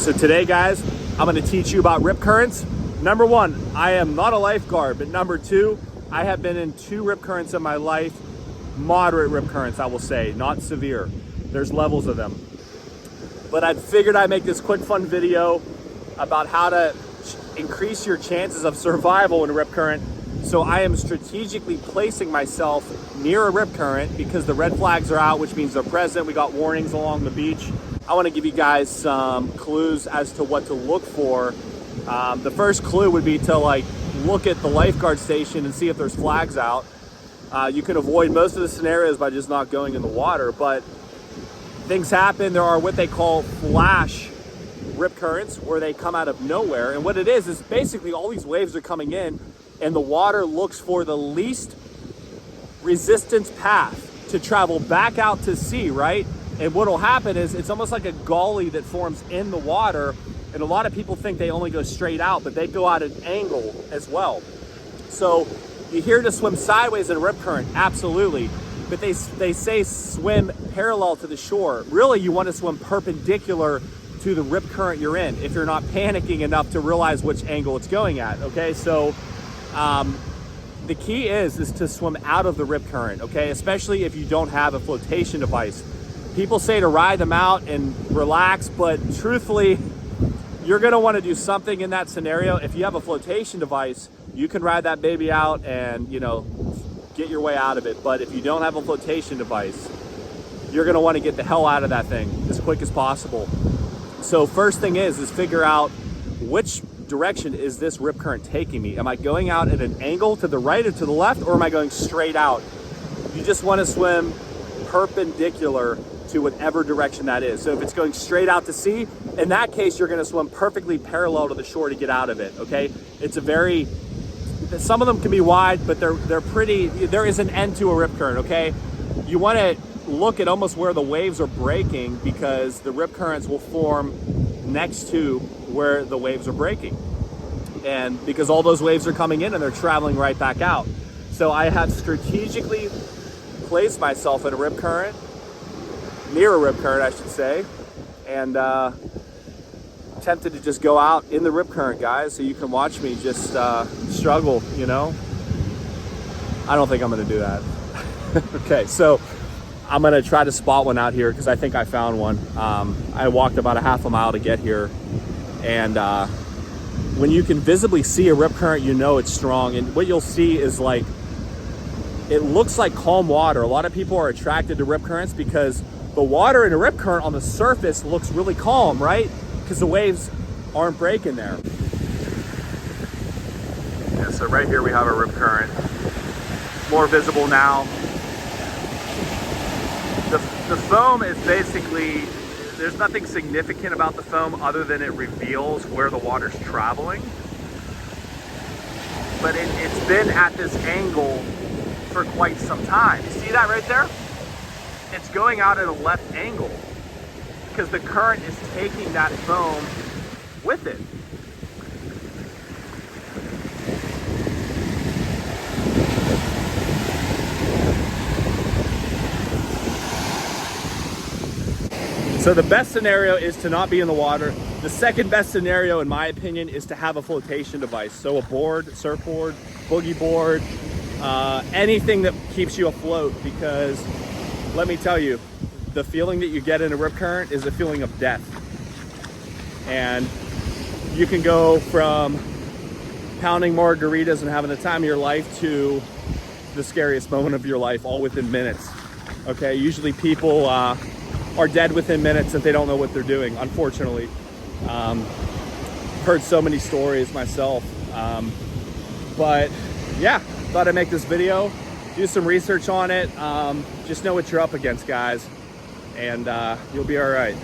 So today, guys, I'm going to teach you about rip currents. Number one, I am not a lifeguard, but number two, I have been in 2 rip currents in my life. Moderate rip currents, I will say, not severe. There's levels of them. But I figured I'd make this quick fun video about how to increase your chances of survival in a rip current. So I am strategically placing myself near a rip current because the red flags are out, which means they're present. We got warnings along the beach. I want to give you guys some clues as to what to look for. The first clue would be to look at the lifeguard station and see if there's flags out. You can avoid most of the scenarios by just not going in the water, but things happen. There are what they call flash rip currents where they come out of nowhere. And what it is basically all these waves are coming in and the water looks for the least resistance path to travel back out to sea, right? And what will happen is it's almost like a gully that forms in the water. And a lot of people think they only go straight out, but they go out at an angle as well. So you're here to swim sideways in a rip current, absolutely. But they say swim parallel to the shore. Really, you want to swim perpendicular to the rip current you're in if you're not panicking enough to realize which angle it's going at, okay? So the key is to swim out of the rip current, okay? Especially if you don't have a flotation device. People say to ride them out and relax, but truthfully, you're gonna wanna do something in that scenario. If you have a flotation device, you can ride that baby out and, get your way out of it. But if you don't have a flotation device, you're gonna wanna get the hell out of that thing as quick as possible. So first thing is figure out which direction is this rip current taking me? Am I going out at an angle to the right or to the left, or am I going straight out? You just wanna swim perpendicular to whatever direction that is. So if it's going straight out to sea, in that case, you're gonna swim perfectly parallel to the shore to get out of it, okay? Some of them can be wide, but there is an end to a rip current, okay? You wanna look at almost where the waves are breaking because the rip currents will form next to where the waves are breaking. And because all those waves are coming in and they're traveling right back out. So I have strategically placed myself in a rip current, near a rip current, I should say, and tempted to just go out in the rip current, guys, so you can watch me just struggle, I don't think I'm gonna do that. Okay, so I'm gonna try to spot one out here because I think I found one. I walked about a half a mile to get here, and when you can visibly see a rip current, it's strong. And what you'll see is it looks like calm water. A lot of people are attracted to rip currents because the water in a rip current on the surface looks really calm, right? Because the waves aren't breaking there. Yeah, so right here we have a rip current. More visible now. The foam is basically, there's nothing significant about the foam other than it reveals where the water's traveling. But it's been at this angle for quite some time. You see that right there? It's going out at a left angle because the current is taking that foam with it. So the best scenario is to not be in the water. The second best scenario, in my opinion, is to have a flotation device. So a board, surfboard, boogie board, anything that keeps you afloat, because let me tell you, the feeling that you get in a rip current is a feeling of death. And you can go from pounding margaritas and having the time of your life to the scariest moment of your life, all within minutes. Okay, usually people are dead within minutes if they don't know what they're doing, unfortunately. Heard so many stories myself. But yeah, thought I'd make this video, do some research on it. Just know what you're up against, guys, and you'll be all right.